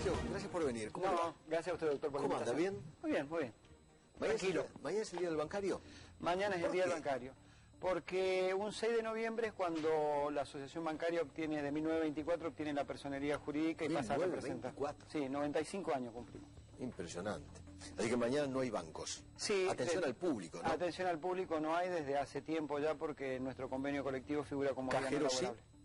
Sergio, gracias por venir. ¿Cómo va? Gracias a usted, doctor, por la ¿Cómo anda? invitación. ¿Bien? Muy bien, muy bien. Tranquilo. ¿Mañana es el día del bancario? Mañana es el ¿Por día qué? del bancario. Porque un 6 de noviembre es cuando la Asociación Bancaria obtiene, de 1924, obtiene la personería jurídica y pasa a representar. 1924. Sí, 95 años cumplimos. Impresionante. Así que mañana no hay bancos. Sí, Atención al público, ¿no? Atención al público no hay desde hace tiempo ya, porque nuestro convenio colectivo figura como día no ¿Cajero sí? laborable.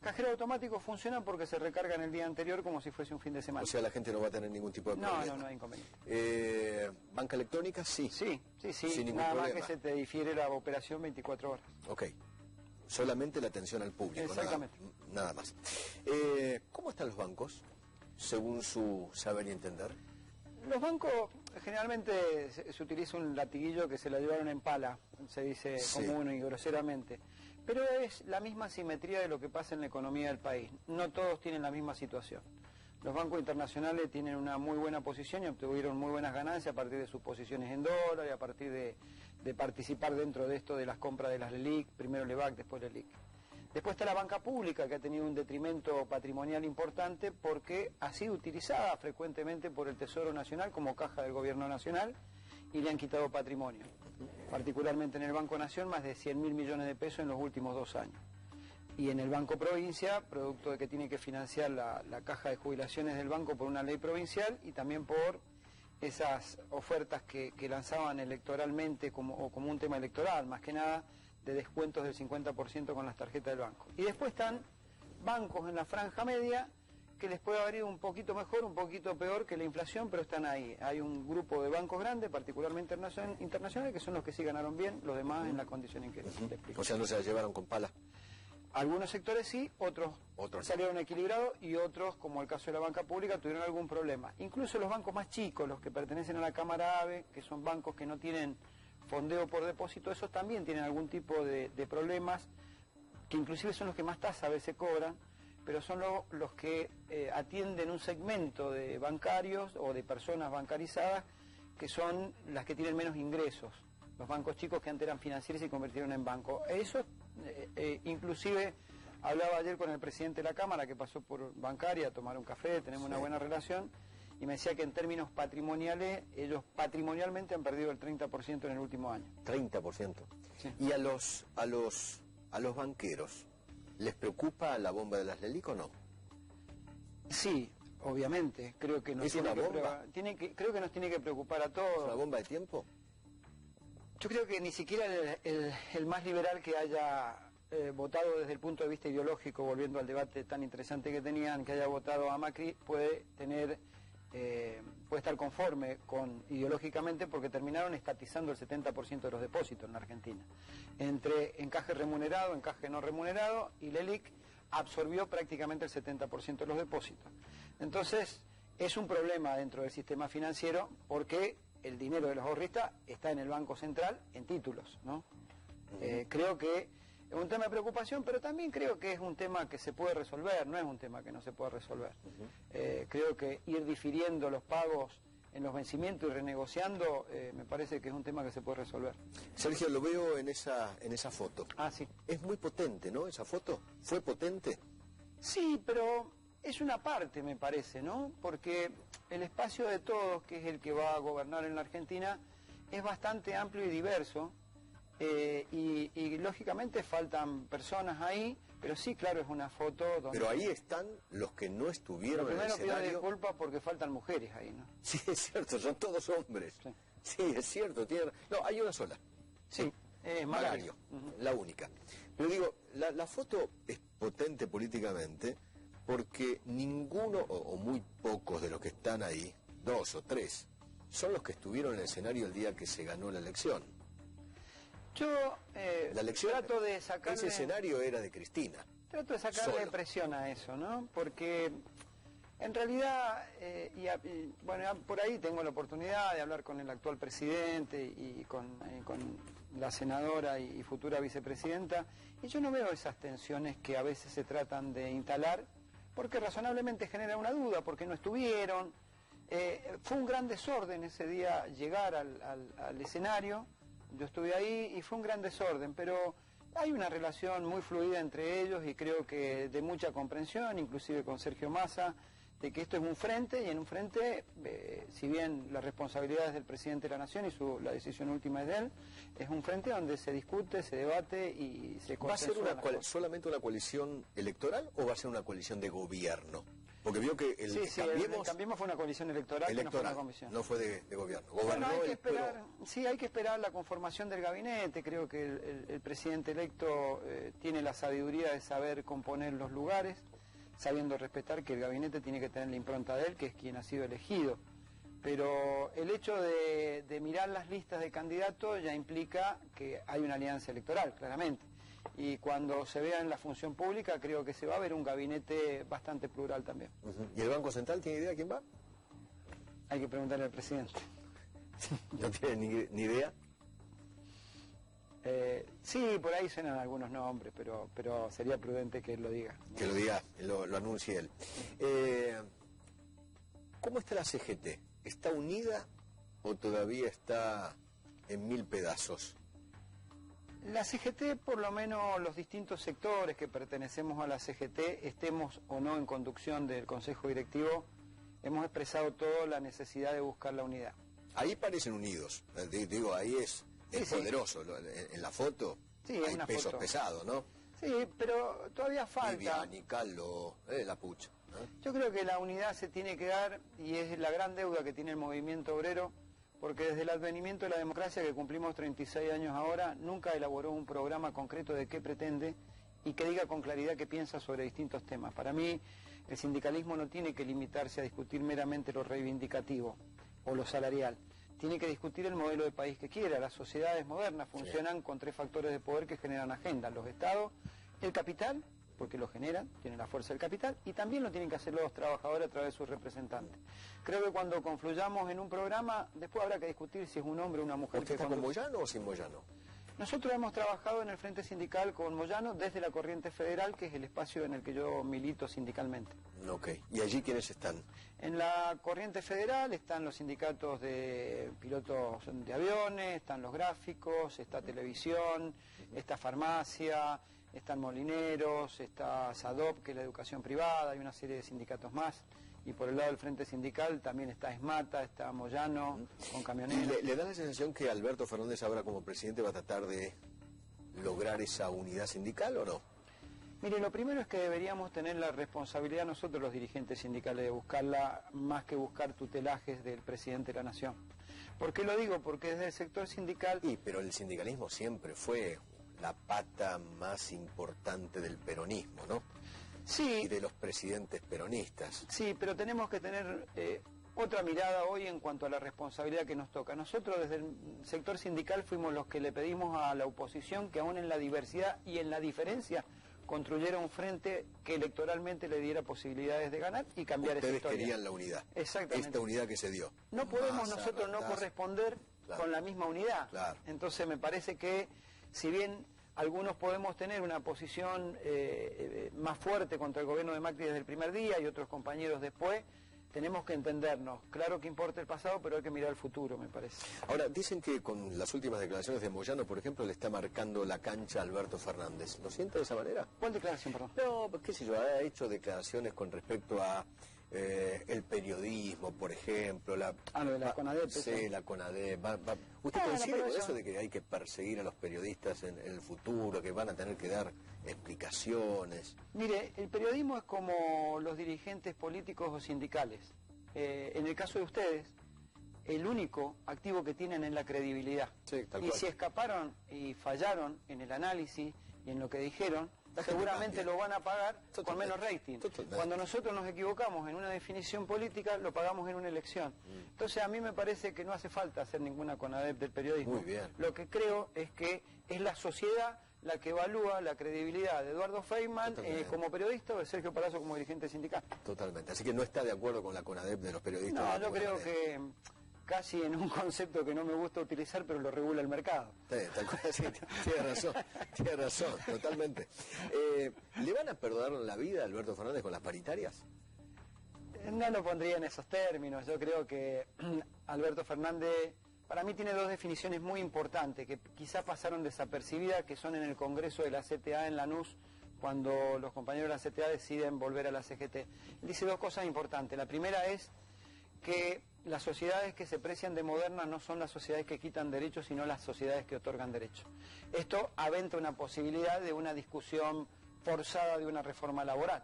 Cajero automático funciona porque se recarga en el día anterior como si fuese un fin de semana. O sea, la gente no va a tener ningún tipo de problema. No hay inconveniente. ¿Banca electrónica? Sí. Sí, Sin ningún nada problema. más que se te difiere la operación 24 horas. Ok. Solamente la atención al público. Exactamente. Nada más. ¿Cómo están los bancos, según su saber y entender? Los bancos, generalmente se utiliza un latiguillo que se la llevaron en pala, se dice Sí. común y groseramente, pero es la misma simetría de lo que pasa en la economía del país. No todos tienen la misma situación. Los bancos internacionales tienen una muy buena posición y obtuvieron muy buenas ganancias a partir de sus posiciones en dólar y a partir de participar dentro de esto de las compras de las LELIQ, primero LEVAC, después LELIQ. Después está la banca pública, que ha tenido un detrimento patrimonial importante porque ha sido utilizada frecuentemente por el Tesoro Nacional como caja del Gobierno Nacional y le han quitado patrimonio. Particularmente en el Banco Nación, más de 100.000 millones de pesos en los últimos 2 años. Y en el Banco Provincia, producto de que tiene que financiar la caja de jubilaciones del banco por una ley provincial y también por esas ofertas que lanzaban electoralmente como un tema electoral, más que nada, de descuentos del 50% con las tarjetas del banco. Y después están bancos en la franja media que les puede haber ido un poquito mejor, un poquito peor que la inflación, pero están ahí. Hay un grupo de bancos grandes, particularmente internacionales, que son los que sí ganaron bien, los demás en la condición en que les explico. O sea, no se la llevaron con pala. Algunos sectores sí, otros salieron equilibrados y otros, como el caso de la banca pública, tuvieron algún problema. Incluso los bancos más chicos, los que pertenecen a la Cámara AVE, que son bancos que no tienen fondeo por depósito, esos también tienen algún tipo de problemas, que inclusive son los que más tasa a veces cobran, pero son los que atienden un segmento de bancarios o de personas bancarizadas que son las que tienen menos ingresos. Los bancos chicos que antes eran financieros y se convirtieron en bancos. Eso, inclusive, hablaba ayer con el presidente de la Cámara, que pasó por bancaria a tomar un café, tenemos una buena relación, y me decía que en términos patrimoniales, ellos patrimonialmente han perdido el 30% en el último año. 30%. Sí. ¿Y a los banqueros les preocupa la bomba de las LELIQ o no? Sí, obviamente, creo que nos ¿Es una bomba? creo que nos tiene que preocupar a ¿Es todos. una bomba de tiempo? Yo creo que ni siquiera el más liberal que haya votado desde el punto de vista ideológico, volviendo al debate tan interesante que tenían, que haya votado a Macri, puede estar conforme ideológicamente, porque terminaron estatizando el 70% de los depósitos en la Argentina. Entre encaje remunerado, encaje no remunerado, y LELIQ absorbió prácticamente el 70% de los depósitos. Entonces, es un problema dentro del sistema financiero porque el dinero de los ahorristas está en el Banco Central en títulos, ¿no? Creo que es un tema de preocupación, pero también creo que es un tema que se puede resolver, no es un tema que no se puede resolver. Creo que ir difiriendo los pagos en los vencimientos y renegociando, me parece que es un tema que se puede resolver. Sergio, lo veo en esa foto. Ah, sí. Es muy potente, ¿no? Esa foto. ¿Fue potente? Sí, pero es una parte, me parece, ¿no? Porque el espacio de todos, que es el que va a gobernar en la Argentina, es bastante amplio y diverso. Y lógicamente faltan personas ahí, pero sí, claro, es una foto donde... Pero ahí están los que no estuvieron en el Primero pido escenario. disculpas porque faltan mujeres ahí, ¿no? Sí, es cierto, son todos hombres. Sí. Sí, es cierto. No, hay una sola. Sí, Magario, la única. Pero digo, la foto es potente políticamente porque ninguno, o muy pocos de los que están ahí, 2 o 3, son los que estuvieron en el escenario el día que se ganó la elección. Yo La elección, trato de sacarle... ese escenario era de Cristina. Trato de sacarle Solo. presión a eso, ¿no? Porque en realidad, bueno, por ahí tengo la oportunidad de hablar con el actual presidente y con la senadora y futura vicepresidenta, y yo no veo esas tensiones que a veces se tratan de instalar, porque razonablemente genera una duda, porque no estuvieron. Fue un gran desorden ese día llegar al escenario. Yo estuve ahí y fue un gran desorden, pero hay una relación muy fluida entre ellos y creo que de mucha comprensión, inclusive con Sergio Massa, de que esto es un frente, y en un frente, si bien la responsabilidad es del presidente de la Nación y la decisión última es de él, es un frente donde se discute, se debate y se consensúa. ¿Va a ser solamente una coalición electoral o va a ser una coalición de gobierno? Porque vio que el Cambiemos fue una coalición electoral, que no fue una comisión. No fue de gobierno. Bueno, hay que esperar, hay que esperar la conformación del gabinete. Creo que el presidente electo tiene la sabiduría de saber componer los lugares, sabiendo respetar que el gabinete tiene que tener la impronta de él, que es quien ha sido elegido. Pero el hecho de mirar las listas de candidatos ya implica que hay una alianza electoral, claramente. Y cuando se vea en la función pública, creo que se va a ver un gabinete bastante plural también. ¿Y el Banco Central tiene idea de quién va? Hay que preguntarle al presidente. ¿No tiene ni idea? Sí, por ahí suenan algunos nombres, pero sería prudente que él lo diga. Que lo diga, lo anuncie él. ¿Cómo está la CGT? ¿Está unida o todavía está en mil pedazos? La CGT, por lo menos los distintos sectores que pertenecemos a la CGT, estemos o no en conducción del Consejo Directivo, hemos expresado toda la necesidad de buscar la unidad. Ahí parecen unidos, digo, ahí es poderoso, en la foto hay pesos foto pesados, ¿no? Sí, pero todavía falta. Viviani, Calvo, la pucha. Yo creo que la unidad se tiene que dar, y es la gran deuda que tiene el movimiento obrero, porque desde el advenimiento de la democracia, que cumplimos 36 años ahora, nunca elaboró un programa concreto de qué pretende y que diga con claridad qué piensa sobre distintos temas. Para mí, el sindicalismo no tiene que limitarse a discutir meramente lo reivindicativo o lo salarial. Tiene que discutir el modelo de país que quiera. Las sociedades modernas funcionan con tres factores de poder que generan agendas: los estados, el capital, porque lo generan, tienen la fuerza del capital, y también lo tienen que hacer los trabajadores a través de sus representantes. Creo que cuando confluyamos en un programa, después habrá que discutir si es un hombre o una mujer. ¿Usted está con Moyano o sin Moyano? Nosotros hemos trabajado en el Frente Sindical con Moyano desde la Corriente Federal, que es el espacio en el que yo milito sindicalmente. Ok. ¿Y allí quiénes están? En la Corriente Federal están los sindicatos de pilotos de aviones, están los gráficos, está televisión, está farmacia, están molineros, está SADOP, que es la educación privada, hay una serie de sindicatos más. Y por el lado del Frente Sindical también está ESMATA, está Moyano, con camioneros. ¿Le da la sensación que Alberto Fernández ahora como presidente va a tratar de lograr esa unidad sindical o no? Mire, lo primero es que deberíamos tener la responsabilidad nosotros los dirigentes sindicales de buscarla, más que buscar tutelajes del presidente de la Nación. ¿Por qué lo digo? Porque desde el sector sindical... Pero el sindicalismo siempre fue la pata más importante del peronismo, ¿no? Sí. Y de los presidentes peronistas. Sí, pero tenemos que tener otra mirada hoy en cuanto a la responsabilidad que nos toca. Nosotros desde el sector sindical fuimos los que le pedimos a la oposición que aún en la diversidad y en la diferencia construyera un frente que electoralmente le diera posibilidades de ganar y cambiar esa historia. Ustedes querían la unidad. Exactamente. Esta unidad que se dio. No podemos nosotros no corresponder con la misma unidad. Claro. Entonces me parece que, si bien algunos podemos tener una posición más fuerte contra el gobierno de Macri desde el primer día y otros compañeros después, tenemos que entendernos. Claro que importa el pasado, pero hay que mirar el futuro, me parece. Ahora, dicen que con las últimas declaraciones de Moyano, por ejemplo, le está marcando la cancha a Alberto Fernández. ¿Lo siente de esa manera? ¿Cuál declaración, perdón? No, pues qué sé yo, ha hecho declaraciones con respecto a el periodismo, por ejemplo, lo de la CONADEP. Sí, la CONADEP. ¿Usted coincide con eso de que hay que perseguir a los periodistas en el futuro, que van a tener que dar explicaciones? Mire, el periodismo es como los dirigentes políticos o sindicales. En el caso de ustedes, el único activo que tienen es la credibilidad. Sí, tal y cual. si escaparon y fallaron en el análisis y en lo que dijeron, seguramente lo van a pagar con menos rating. Totalmente. Cuando nosotros nos equivocamos en una definición política, lo pagamos en una elección. Entonces a mí me parece que no hace falta hacer ninguna CONADEP del periodismo. Muy bien. Lo que creo es que es la sociedad la que evalúa la credibilidad de Eduardo Feynman como periodista o de Sergio Palazzo como dirigente sindical. Totalmente. Así que no está de acuerdo con la CONADEP de los periodistas. No, yo creo que casi en un concepto que no me gusta utilizar, pero lo regula el mercado. Sí, tal cual, sí, tiene razón, totalmente. ¿Le van a perdonar la vida a Alberto Fernández con las paritarias? No lo pondría en esos términos. Yo creo que Alberto Fernández, para mí, tiene dos definiciones muy importantes que quizá pasaron desapercibidas, que son en el Congreso de la CTA en Lanús, cuando los compañeros de la CTA deciden volver a la CGT. Él dice dos cosas importantes. La primera es que las sociedades que se precian de modernas no son las sociedades que quitan derechos, sino las sociedades que otorgan derechos. Esto aventa una posibilidad de una discusión forzada de una reforma laboral.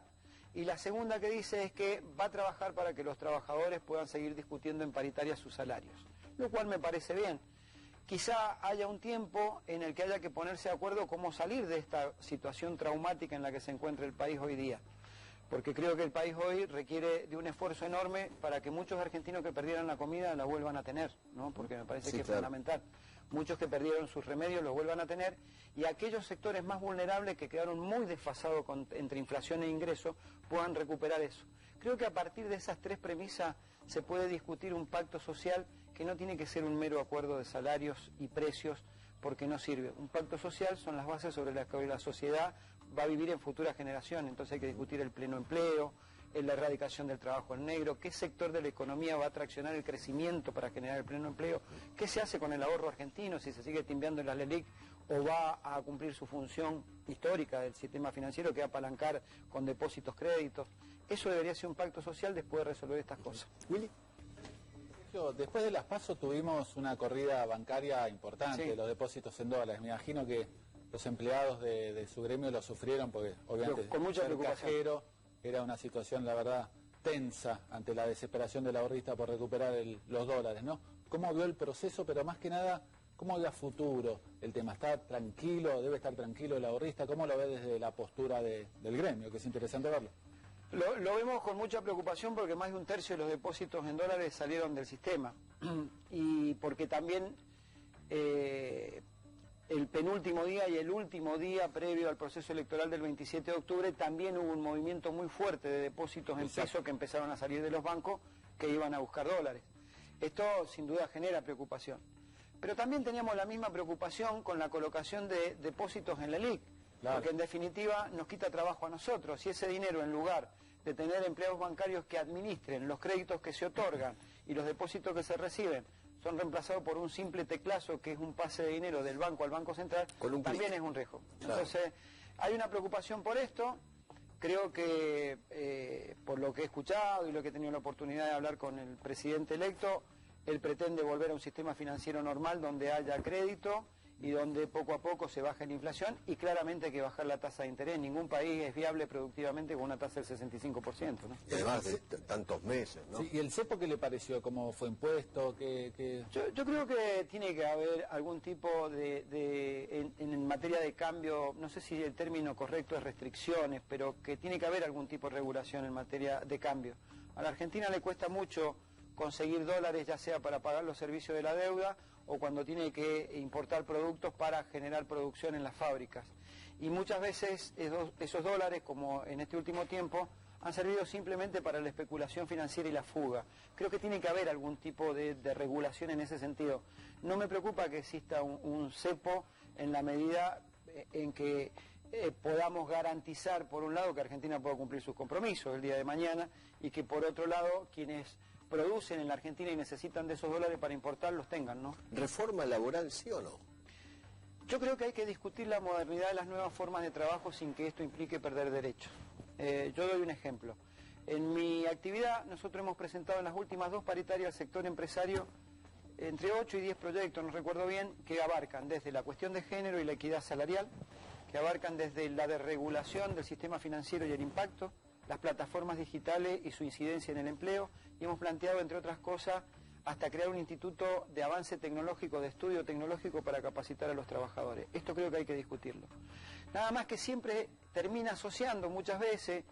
Y la segunda que dice es que va a trabajar para que los trabajadores puedan seguir discutiendo en paritaria sus salarios, lo cual me parece bien. Quizá haya un tiempo en el que haya que ponerse de acuerdo cómo salir de esta situación traumática en la que se encuentra el país hoy día. Porque creo que el país hoy requiere de un esfuerzo enorme para que muchos argentinos que perdieran la comida la vuelvan a tener, ¿no? Porque me parece que es fundamental. Muchos que perdieron sus remedios los vuelvan a tener, y aquellos sectores más vulnerables que quedaron muy desfasados entre inflación e ingreso puedan recuperar eso. Creo que a partir de esas tres premisas se puede discutir un pacto social que no tiene que ser un mero acuerdo de salarios y precios, porque no sirve. Un pacto social son las bases sobre las que la sociedad va a vivir en futuras generaciones. Entonces hay que discutir el pleno empleo, la erradicación del trabajo en negro, qué sector de la economía va a traccionar el crecimiento para generar el pleno empleo, qué se hace con el ahorro argentino, si se sigue timbeando en la LELIC o va a cumplir su función histórica del sistema financiero, que va a apalancar con depósitos, créditos. Eso debería ser un pacto social después de resolver estas cosas. Willy. Después de las PASO tuvimos una corrida bancaria importante, Sí. Los depósitos en dólares. Me imagino que los empleados de su gremio lo sufrieron porque obviamente con mucha ser preocupación. cajero era una situación, la verdad, tensa ante la desesperación del ahorrista por recuperar los dólares, ¿no? ¿Cómo vio el proceso, pero más que nada, cómo ve a futuro el tema? ¿Está tranquilo? ¿Debe estar tranquilo el ahorrista? ¿Cómo lo ve desde la postura del gremio? Que es interesante verlo. Lo vemos con mucha preocupación porque más de un tercio de los depósitos en dólares salieron del sistema y porque también el penúltimo día y el último día previo al proceso electoral del 27 de octubre también hubo un movimiento muy fuerte de depósitos en pesos que empezaron a salir de los bancos que iban a buscar dólares. Esto sin duda genera preocupación. Pero también teníamos la misma preocupación con la colocación de depósitos en la LELIC, claro, porque en definitiva nos quita trabajo a nosotros. Si ese dinero, en lugar de tener empleados bancarios que administren los créditos que se otorgan y los depósitos que se reciben, son reemplazados por un simple teclazo que es un pase de dinero del banco al Banco Central, también es un riesgo. Claro. Entonces, hay una preocupación por esto. Creo que, por lo que he escuchado y lo que he tenido la oportunidad de hablar con el presidente electo, él pretende volver a un sistema financiero normal donde haya crédito y donde poco a poco se baje la inflación, y claramente hay que bajar la tasa de interés. Ningún país es viable productivamente con una tasa del 65%, ¿no? Y además de tantos meses, ¿no? Sí, ¿y el cepo qué le pareció? ¿Cómo fue impuesto? Yo creo que tiene que haber algún tipo en materia de cambio, no sé si el término correcto es restricciones, pero que tiene que haber algún tipo de regulación en materia de cambio. A la Argentina le cuesta mucho conseguir dólares, ya sea para pagar los servicios de la deuda o cuando tiene que importar productos para generar producción en las fábricas. Y muchas veces esos dólares, como en este último tiempo, han servido simplemente para la especulación financiera y la fuga. Creo que tiene que haber algún tipo de regulación en ese sentido. No me preocupa que exista un cepo en la medida en que podamos garantizar, por un lado, que Argentina pueda cumplir sus compromisos el día de mañana, y que por otro lado, quienes producen en la Argentina y necesitan de esos dólares para importar, los tengan, ¿no? ¿Reforma laboral sí o no? Yo creo que hay que discutir la modernidad de las nuevas formas de trabajo sin que esto implique perder derechos. Yo doy un ejemplo. En mi actividad, nosotros hemos presentado en las últimas 2 paritarias al sector empresario entre 8 y 10 proyectos, no recuerdo bien, que abarcan desde la cuestión de género y la equidad salarial, que abarcan desde la desregulación del sistema financiero y el impacto, las plataformas digitales y su incidencia en el empleo, y hemos planteado, entre otras cosas, hasta crear un instituto de avance tecnológico, de estudio tecnológico para capacitar a los trabajadores. Esto creo que hay que discutirlo. Nada más que siempre termina asociando muchas veces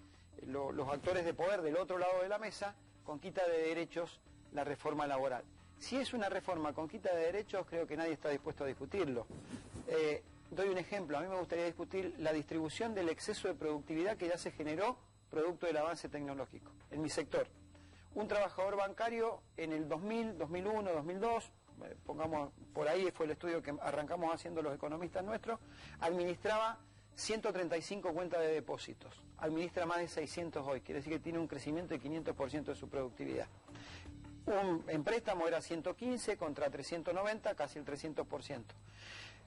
los actores de poder del otro lado de la mesa con quita de derechos la reforma laboral. Si es una reforma con quita de derechos, creo que nadie está dispuesto a discutirlo. Doy un ejemplo. A mí me gustaría discutir la distribución del exceso de productividad que ya se generó producto del avance tecnológico en mi sector. Un trabajador bancario en el 2000, 2001, 2002, pongamos por ahí, fue el estudio que arrancamos haciendo los economistas nuestros, administraba 135 cuentas de depósitos, administra más de 600 hoy, quiere decir que tiene un crecimiento de 500% de su productividad. En préstamo era 115 contra 390, casi el 300%.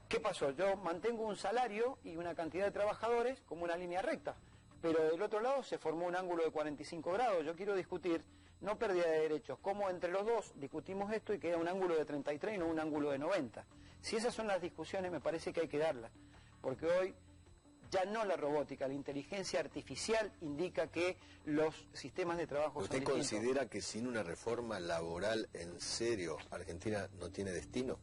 ¿Qué pasó? Yo mantengo un salario y una cantidad de trabajadores como una línea recta, pero del otro lado se formó un ángulo de 45 grados. Yo quiero discutir, no pérdida de derechos, cómo entre los dos discutimos esto y queda un ángulo de 33 y no un ángulo de 90. Si esas son las discusiones, me parece que hay que darlas, porque hoy ya no la robótica, la inteligencia artificial indica que los sistemas de trabajo ¿Usted son distintos. considera que sin una reforma laboral en serio Argentina no tiene destino?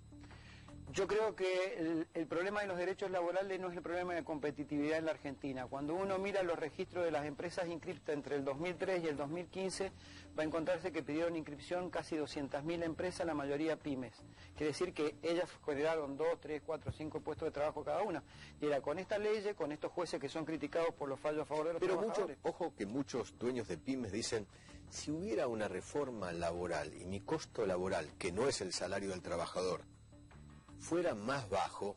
Yo creo que el problema de los derechos laborales no es el problema de competitividad en la Argentina. Cuando uno mira los registros de las empresas inscriptas entre el 2003 y el 2015, va a encontrarse que pidieron inscripción casi 200.000 empresas, la mayoría pymes. Quiere decir que ellas generaron 2, 3, 4, 5 puestos de trabajo cada una. Y era con esta ley, con estos jueces que son criticados por los fallos a favor de los trabajadores. Ojo que muchos dueños de pymes dicen, si hubiera una reforma laboral y mi costo laboral, que no es el salario del trabajador, fuera más bajo,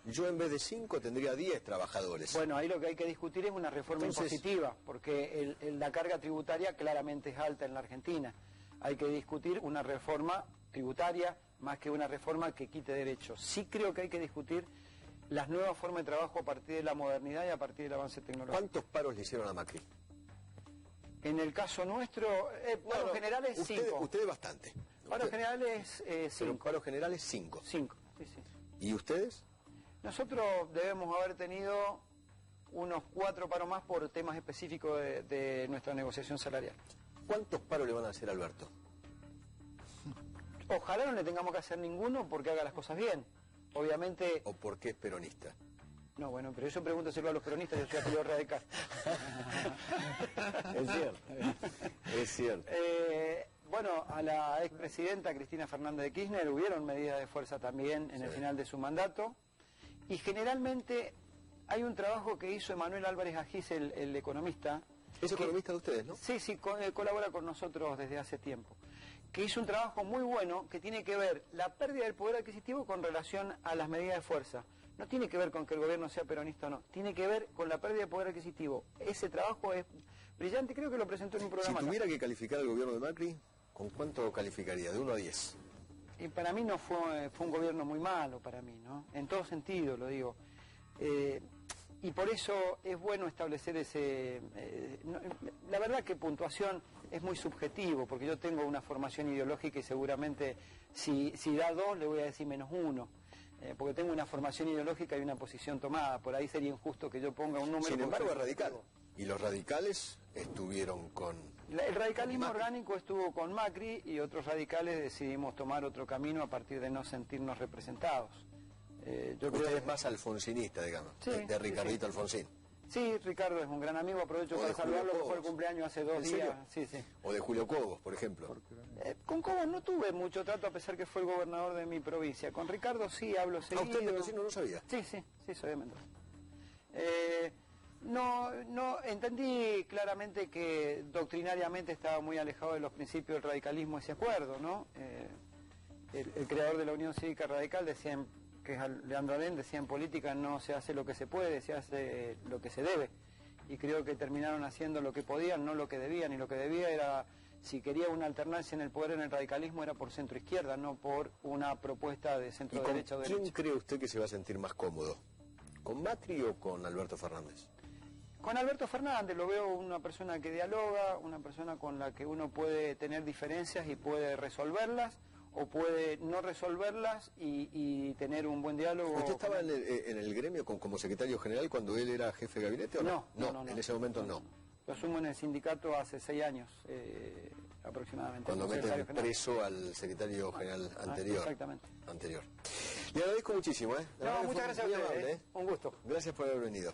yo en vez de 5 tendría 10 trabajadores. Bueno, ahí lo que hay que discutir es una reforma impositiva, porque la carga tributaria claramente es alta en la Argentina. Hay que discutir una reforma tributaria más que una reforma que quite derechos. Sí creo que hay que discutir las nuevas formas de trabajo a partir de la modernidad y a partir del avance tecnológico. ¿Cuántos paros le hicieron a Macri? En el caso nuestro, paros generales 5. Ustedes bastante. Paros generales 5. Paros generales 5. 5, sí, sí. ¿Y ustedes? Nosotros debemos haber tenido unos 4 paros más por temas específicos de nuestra negociación salarial. ¿Cuántos paros le van a hacer a Alberto? Ojalá no le tengamos que hacer ninguno porque haga las cosas bien. Obviamente... ¿O porque es peronista? No, bueno, pero eso pregúntaselo a los peronistas, yo soy apellido radical. Es cierto, es cierto. Bueno, a la expresidenta Cristina Fernández de Kirchner hubieron medidas de fuerza también en el final de su mandato. Y generalmente hay un trabajo que hizo Emanuel Álvarez Agis, el economista. ¿Es economista de ustedes, no? Sí, sí, colabora con nosotros desde hace tiempo. Que hizo un trabajo muy bueno que tiene que ver la pérdida del poder adquisitivo con relación a las medidas de fuerza. No tiene que ver con que el gobierno sea peronista o no, tiene que ver con la pérdida de poder adquisitivo. Ese trabajo es brillante, creo que lo presentó en un programa. Si tuviera que calificar al gobierno de Macri, ¿con cuánto calificaría? ¿De 1 a 10? Y para mí no fue un gobierno muy malo, para mí, ¿no? En todo sentido, lo digo. Y por eso es bueno establecer ese... la verdad que puntuación es muy subjetivo, porque yo tengo una formación ideológica y seguramente si da 2 le voy a decir -1. Porque tengo una formación ideológica y una posición tomada. Por ahí sería injusto que yo ponga un número... Sin embargo, es radical. Y los radicales estuvieron con... El radicalismo orgánico estuvo con Macri y otros radicales decidimos tomar otro camino a partir de no sentirnos representados. Yo creo que es más alfonsinista, digamos, sí, de Ricardito sí. Alfonsín. Sí, Ricardo es un gran amigo, aprovecho para saludarlo, que fue el cumpleaños hace 2 días. Sí, sí. O de Julio Cobos, por ejemplo. Con Cobos no tuve mucho trato, a pesar que fue el gobernador de mi provincia. Con Ricardo sí hablo seguido. ¿A usted mendocino no sabía? Sí, soy de Mendoza. No, entendí claramente que doctrinariamente estaba muy alejado de los principios del radicalismo ese acuerdo, ¿no? El creador de la Unión Cívica Radical decía, que es Leandro Alem, decía en política no se hace lo que se puede, se hace lo que se debe. Y creo que terminaron haciendo lo que podían, no lo que debían. Y lo que debía era, si quería una alternancia en el poder en el radicalismo, era por centro-izquierda, no por una propuesta de centro-derecha o derecha. ¿Quién cree usted que se va a sentir más cómodo? ¿Con Macri o con Alberto Fernández? Con Alberto Fernández lo veo una persona que dialoga, una persona con la que uno puede tener diferencias y puede resolverlas, o puede no resolverlas y tener un buen diálogo. ¿Usted estaba en el gremio como secretario general cuando él era jefe de gabinete o no? No, en ese momento no. Lo asumo en el sindicato hace 6 años aproximadamente. Cuando meten preso al secretario general anterior. Exactamente. Anterior. Le agradezco muchísimo, No, muchas gracias a ustedes. Un gusto. Gracias por haber venido.